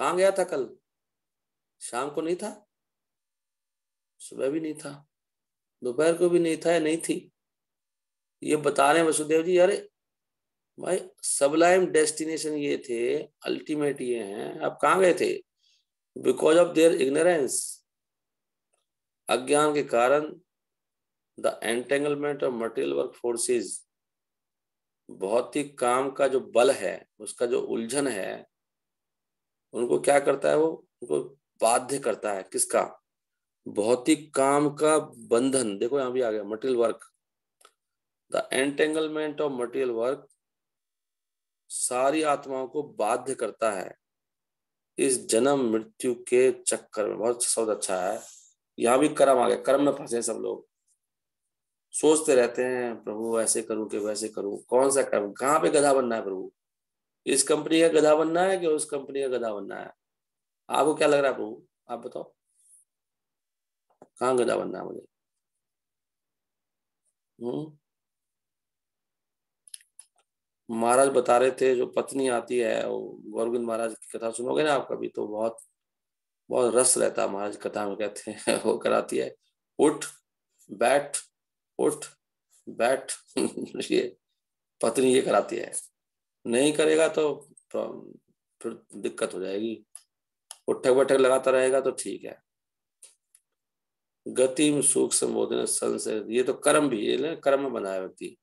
कहाँ गया था कल? शाम को नहीं था, सुबह भी नहीं था, दोपहर को भी नहीं था या नहीं थी? ये बता रहे हैं वसुदेव जी। अरे भाई, सबलाइम डेस्टिनेशन ये थे, अल्टीमेट ये हैं, आप कहाँ गए थे? बिकॉज ऑफ देयर इग्नोरेंस, अज्ञान के कारण, the entanglement of material work forces, भौतिक काम का जो बल है, उसका जो उलझन है, उनको क्या करता है? वो उनको बाध्य करता है। किसका? भौतिक काम का बंधन। देखो यहां भी आ गया, material work, the entanglement of material work सारी आत्माओं को बाध्य करता है इस जन्म मृत्यु के चक्कर में। बहुत शब्द अच्छा है, यहाँ भी कर्म आ गया। कर्म में फंसे सब लोग, सोचते रहते हैं प्रभु ऐसे करूं कि वैसे करूं। कौन सा कर्म? कहाँ पे गधा बनना है प्रभु? इस कंपनी का गधा बनना है कि उस कंपनी का गधा बनना है? आपको क्या लग रहा है प्रभु? आप बताओ, कहाँ गधा बनना है मुझे? महाराज बता रहे थे, जो पत्नी आती है, वो गोविंद महाराज की कथा सुनोगे ना आप कभी, तो बहुत बहुत रस रहता है महाराज कथा में। कहते हैं वो कराती है, उठ बैठ, उठ बैठ ये पत्नी ये कराती है। नहीं करेगा तो फिर दिक्कत हो जाएगी। उठक बैठक लगाता रहेगा तो ठीक है। गति में सुख संबोधन संशय, ये तो कर्म भी, ये कर्म में बना है व्यक्ति।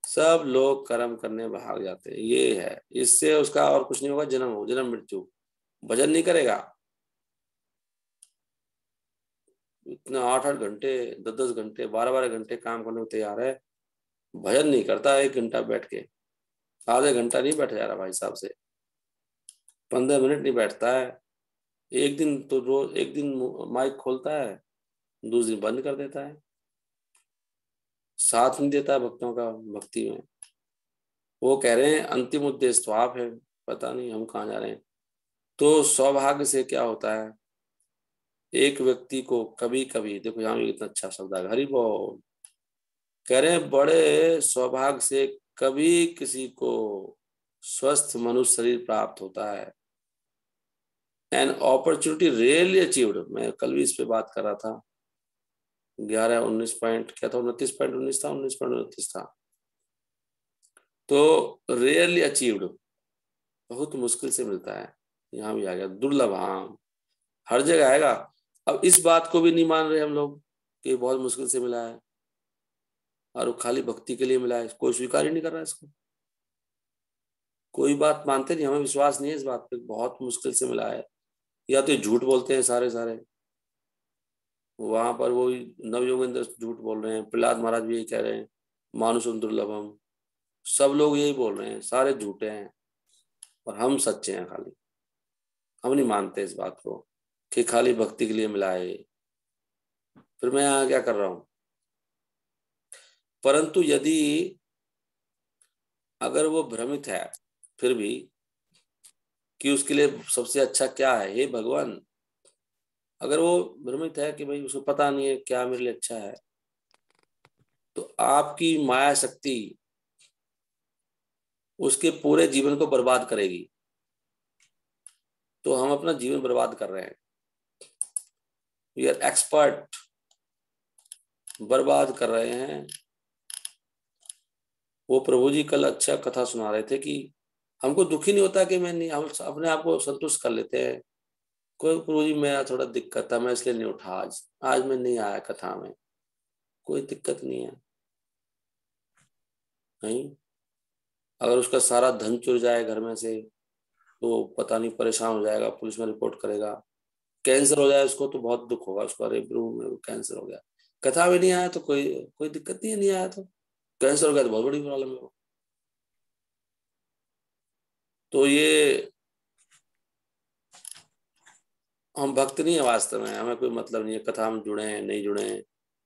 सब लोग कर्म करने भाग जाते हैं, ये है। इससे उसका और कुछ नहीं होगा, जन्म हो, जन्म मृत्यु। भजन नहीं करेगा, इतना 8-8 घंटे, 10-10 घंटे, 12-12 घंटे काम करने को तैयार है, भजन नहीं करता 1 घंटा बैठ के, आधे घंटा नहीं बैठ जा रहा भाई साहब से, 15 मिनट नहीं बैठता है। एक दिन तो रोज, एक दिन माइक खोलता है, दूसरे दिन बंद कर देता है, साथ नहीं देता है भक्तों का भक्ति में। वो कह रहे हैं अंतिम उद्देश्य तो आप है, पता नहीं हम कहाँ जा रहे हैं। तो सौभाग्य से क्या होता है, एक व्यक्ति को कभी कभी, देखो यहाँ भी कितना अच्छा शब्द है, हरि बोल। कह रहे हैं बड़े सौभाग्य से कभी किसी को स्वस्थ मनुष्य शरीर प्राप्त होता है। An opportunity rarely achieved. मैं कल भी इस पे बात कर रहा था, 11-19 पॉइंट क्या था, 29.19 था, 19.29 था। तो रेयरली अचीव्ड, बहुत मुश्किल से मिलता है। यहाँ भी आ गया दुर्लभ, हाँ हर जगह आएगा। अब इस बात को भी नहीं मान रहे हम लोग कि बहुत मुश्किल से मिला है, और वो खाली भक्ति के लिए मिला है। कोई स्वीकार ही नहीं कर रहा है इसको, कोई बात मानते नहीं। हमें विश्वास नहीं है इस बात पे, बहुत मुश्किल से मिला है। या तो झूठ बोलते हैं सारे सारे, वहां पर वो नवयोगेंद्र झूठ बोल रहे हैं, प्रहलाद महाराज भी यही कह रहे हैं, मानुषम दुर्लभम, सब लोग यही बोल रहे हैं, सारे झूठे हैं और हम सच्चे हैं खाली। हम नहीं मानते इस बात को कि खाली भक्ति के लिए मिला है। फिर मैं यहाँ क्या कर रहा हूं? परंतु यदि अगर वो भ्रमित है फिर भी कि उसके लिए सबसे अच्छा क्या है, हे भगवान, अगर वो भ्रमित है कि भाई उसको पता नहीं है क्या मेरे लिए अच्छा है, तो आपकी माया शक्ति उसके पूरे जीवन को बर्बाद करेगी। तो हम अपना जीवन बर्बाद कर रहे हैं, वी आर एक्सपर्ट, बर्बाद कर रहे हैं। वो प्रभु जी कल अच्छा कथा सुना रहे थे कि हमको दुख ही नहीं होता कि मैं नहीं, हम अपने आप को संतुष्ट कर लेते हैं। कोई प्रभु जी मेरा थोड़ा दिक्कत था, मैं इसलिए नहीं उठा, आज मैं नहीं आया कथा में, कोई दिक्कत नहीं है। नहीं, अगर उसका सारा धन चुर जाए घर में से तो पता नहीं परेशान हो जाएगा, पुलिस में रिपोर्ट करेगा। कैंसर हो जाए उसको तो बहुत दुख होगा उसको, अरे प्रभु मेरे को कैंसर हो गया। कथा में नहीं आया तो कोई कोई दिक्कत नहीं है, नहीं आया तो कैंसर हो गया तो बहुत बड़ी प्रॉब्लम है। तो ये हम भक्त नहीं है वास्तव में, हमें कोई मतलब नहीं है कथा में जुड़े हैं नहीं जुड़े हैं,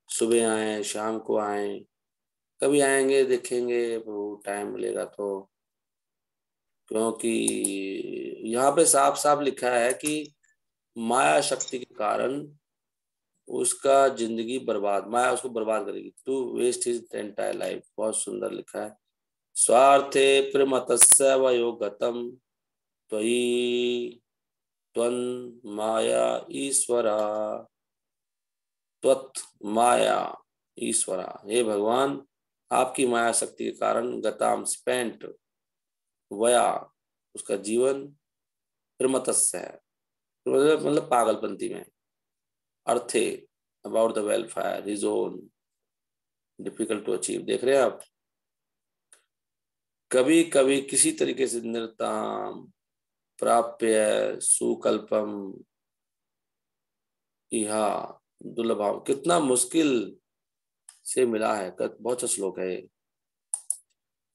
सुबह आए शाम को आए, कभी आएंगे देखेंगे वो टाइम मिलेगा तो। क्योंकि यहाँ पे साफ साफ लिखा है कि माया शक्ति के कारण उसका जिंदगी बर्बाद, माया उसको बर्बाद करेगी, to waste his entire life. बहुत सुंदर लिखा है, स्वार्थे प्रमतस्य वयोगतम त्वयि त्वं माया ईश्वरा, त्वत् माया ईश्वरा। हे भगवान, आपकी माया शक्ति के कारण गताम स्पेंट वया, उसका जीवन प्रमतस्य है, मतलब पागलपंती में, अर्थे about the welfare his own difficult to achieve. देख रहे हैं आप, कभी कभी किसी तरीके से निर्ताम प्राप्य सुकल्पम इहा दुर्लभम, कितना मुश्किल से मिला है। बहुत अच्छा श्लोक है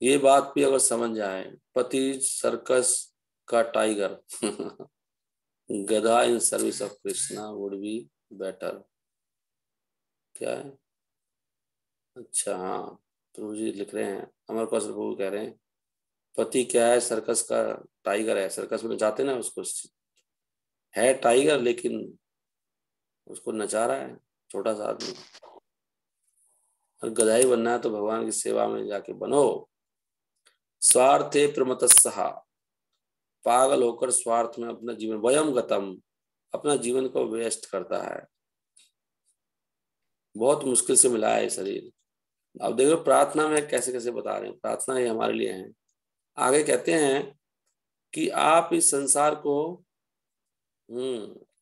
ये बात भी अगर समझ जाए, पति सर्कस का टाइगर गधा in service of Krishna would be better. क्या है? अच्छा हाँ, प्रभु जी लिख रहे हैं, अमर कौशल प्रभु कह रहे हैं पति क्या है, सर्कस का टाइगर है। सर्कस में जाते ना, उसको है टाइगर, लेकिन उसको नचा रहा है छोटा सा आदमी। और गधाई बनना है तो भगवान की सेवा में जाके बनो। स्वार्थे प्रमतस्सहा, पागल होकर स्वार्थ में अपना जीवन, वयम गतम, अपना जीवन को वेस्ट करता है। बहुत मुश्किल से मिला है शरीर। अब देखो प्रार्थना में कैसे कैसे बता रहे हैं, प्रार्थना ये हमारे लिए है। आगे कहते हैं कि आप इस संसार को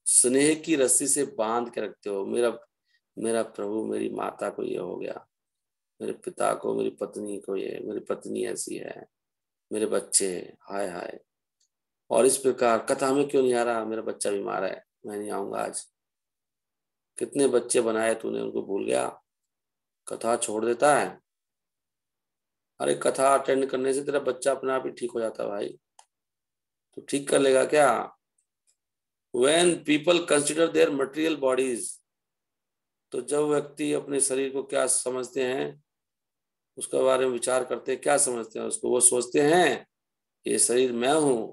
स्नेह की रस्सी से बांध के रखते हो। मेरा मेरा प्रभु, मेरी माता को ये हो गया, मेरे पिता को, मेरी पत्नी को ये, मेरी पत्नी ऐसी है, मेरे बच्चे, हाय हाय। और इस प्रकार कथा में क्यों नहीं आ रहा, मेरा बच्चा बीमार है, मैं नहीं आऊंगा आज। कितने बच्चे बनाए तूने, उनको भूल गया, कथा छोड़ देता है। अरे कथा अटेंड करने से तेरा बच्चा अपने आप ही ठीक हो जाता है भाई, तो ठीक कर लेगा क्या? When people consider their material bodies, तो जब व्यक्ति अपने शरीर को क्या समझते हैं, उसके बारे में विचार करते हैं, क्या समझते हैं उसको, वो सोचते हैं ये शरीर मैं हूं।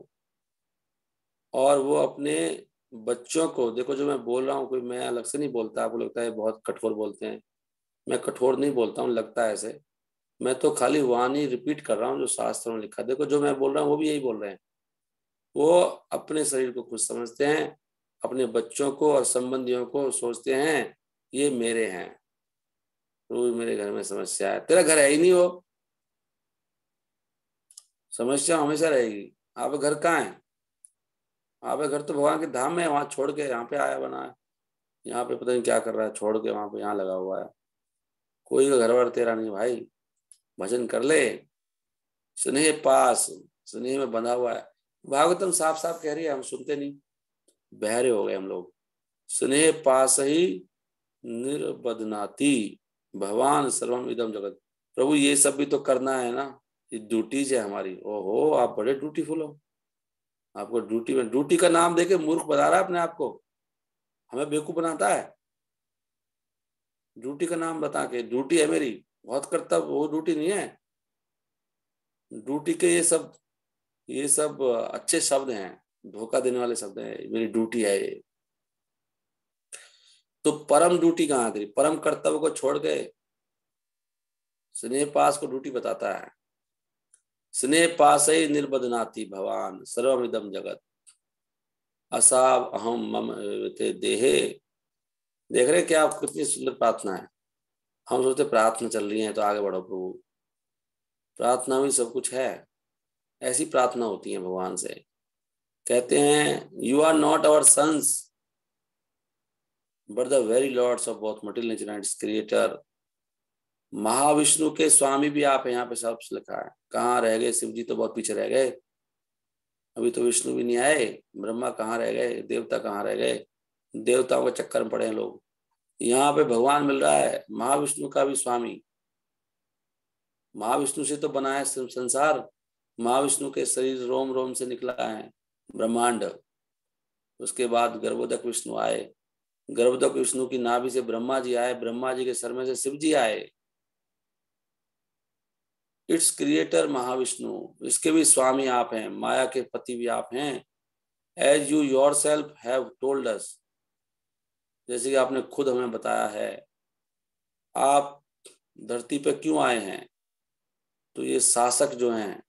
और वो अपने बच्चों को, देखो जो मैं बोल रहा हूँ, कोई मैं अलग से नहीं बोलता, आपको लगता है बहुत कठोर बोलते हैं, मैं कठोर नहीं बोलता हूँ, लगता है ऐसे। मैं तो खाली वाणी रिपीट कर रहा हूँ जो शास्त्रों में लिखा है। देखो जो मैं बोल रहा हूँ वो भी यही बोल रहे हैं। वो अपने शरीर को खुद समझते हैं, अपने बच्चों को और संबंधियों को सोचते हैं ये मेरे हैं। रोज मेरे घर में समस्या है, तेरा घर है ही नहीं, वो समस्या हमेशा रहेगी। आप घर कहाँ है? आप घर तो भगवान के धाम में है, वहां छोड़ के यहाँ पे आया बना है। यहाँ पे पता नहीं क्या कर रहा है, छोड़ के वहां पे यहाँ लगा हुआ है। कोई का घर बार तेरा नहीं भाई, भजन कर ले। स्नेह पास, स्नेह में बंधा हुआ है। भागवतम साफ साफ कह रही है, हम सुनते नहीं, बहरे हो गए हम लोग। स्नेह पास ही निर्बदनाती भगवान सर्वम इदम जगत। प्रभु ये सब भी तो करना है ना, ये ड्यूटीज है हमारी। ओहो, आप बड़े ड्यूटीफुल हो। आपको ड्यूटी में, ड्यूटी का नाम देके मूर्ख बता रहा है अपने आप को, हमें बेवकूफ बनाता है। ड्यूटी का नाम बता के, ड्यूटी है मेरी, बहुत कर्तव्य, वो ड्यूटी नहीं है। ड्यूटी के ये सब अच्छे शब्द हैं, धोखा देने वाले शब्द हैं, मेरी ड्यूटी है ये। तो परम ड्यूटी कहाँ तेरी? परम कर्तव्य को छोड़ के स्नेह पास को ड्यूटी बताता है। स्नेह पास ही निर्बदनाति भगवान सर्वमिदम जगत असाव अहम मम ते देहे। देख रहे क्या आप, कितनी सुंदर प्रार्थना है। हम सोचते प्रार्थना चल रही है तो आगे बढ़ो प्रभु, प्रार्थना में सब कुछ है। ऐसी प्रार्थना होती है भगवान से। कहते हैं you are not our sons but the very lords of both material nature and creator. Mahavishnu के स्वामी भी आप हैं, यहाँ पे सब लिखा है। कहाँ रह गए शिव जी, तो बहुत पीछे रह गए, अभी तो विष्णु भी नहीं आए। ब्रह्मा कहाँ रह गए, देवता कहाँ रह गए, देवताओं के चक्कर में पड़े हैं लोग। यहाँ पे भगवान मिल रहा है, महाविष्णु का भी स्वामी। महाविष्णु से तो बना है संसार, महाविष्णु के शरीर रोम रोम से निकला है ब्रह्मांड। उसके बाद गर्भोदक विष्णु आए, गर्भोदक विष्णु की नाभि से ब्रह्मा जी आए, ब्रह्मा जी के सर में से शिव जी आए। इट्स क्रिएटर महाविष्णु, इसके भी स्वामी आप हैं, माया के पति भी आप हैं। As you yourself have told us, जैसे कि आपने खुद हमें बताया है। आप धरती पे क्यों आए हैं? तो ये शासक जो हैं,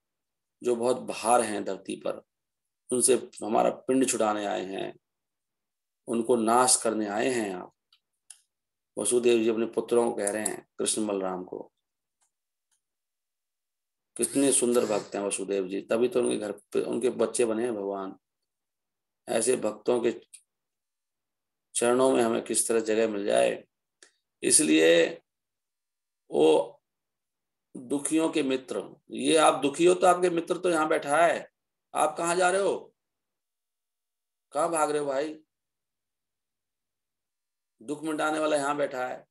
जो बहुत भार हैं धरती पर, उनसे हमारा पिंड छुड़ाने आए हैं, उनको नाश करने आए हैं आप। वसुदेव जी अपने पुत्रों को कह रहे हैं, कृष्ण बलराम को। कितने सुंदर भक्त हैं वसुदेव जी, तभी तो उनके घर पे उनके बच्चे बने हैं भगवान। ऐसे भक्तों के चरणों में हमें किस तरह जगह मिल जाए। इसलिए वो दुखियों के मित्र, ये आप दुखी हो तो आपके मित्र तो यहाँ बैठा है। आप कहाँ जा रहे हो, कहाँ भाग रहे हो भाई? दुख मिटाने वाला यहाँ बैठा है।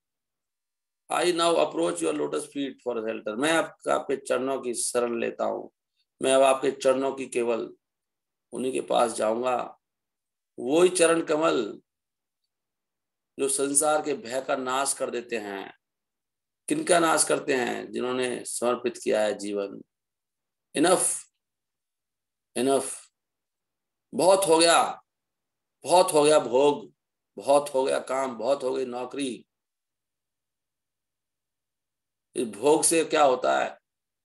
I now approach your lotus feet for shelter. मैं आपके चरणों की शरण लेता हूँ। मैं अब आपके चरणों की केवल उन्हीं के पास जाऊंगा। वही चरण कमल जो संसार के भय का नाश कर देते हैं। किनका नाश करते हैं? जिन्होंने समर्पित किया है जीवन। इनफ, इनफ, बहुत हो गया, बहुत हो गया भोग, बहुत हो गया काम, बहुत हो गई नौकरी। इस भोग से क्या होता है?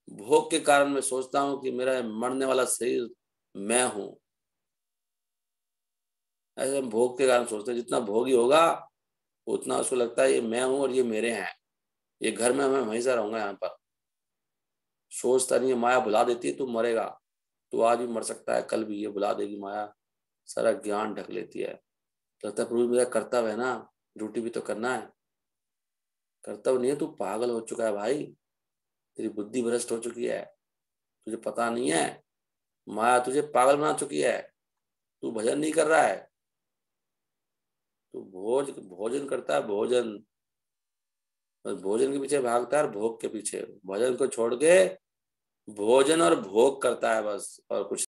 भोग के कारण मैं सोचता हूं कि मेरा मरने वाला शरीर मैं हूं। ऐसे हम भोग के कारण सोचते हैं, जितना भोगी होगा उतना उसको लगता है ये मैं हूं और ये मेरे हैं, ये घर में मैं हमेशा रहूंगा यहाँ पर। सोचता नहीं है, माया बुला देती है तू मरेगा, तू आज भी मर सकता है, कल भी ये बुला देगी माया, सारा ज्ञान ढक लेती है। लगता है प्रभु मेरा कर्तव्य है ना, ड्यूटी भी तो करना है। कर्तव्य नहीं है, तू पागल हो चुका है भाई, तेरी बुद्धि भ्रष्ट हो चुकी है, तुझे पता नहीं है, माया तुझे पागल बना चुकी है। तू भजन नहीं कर रहा है, तू भोजन करता है, भोजन, बस भोजन के पीछे भागता है और भोग के पीछे। भजन को छोड़ के भोजन और भोग करता है बस, और कुछ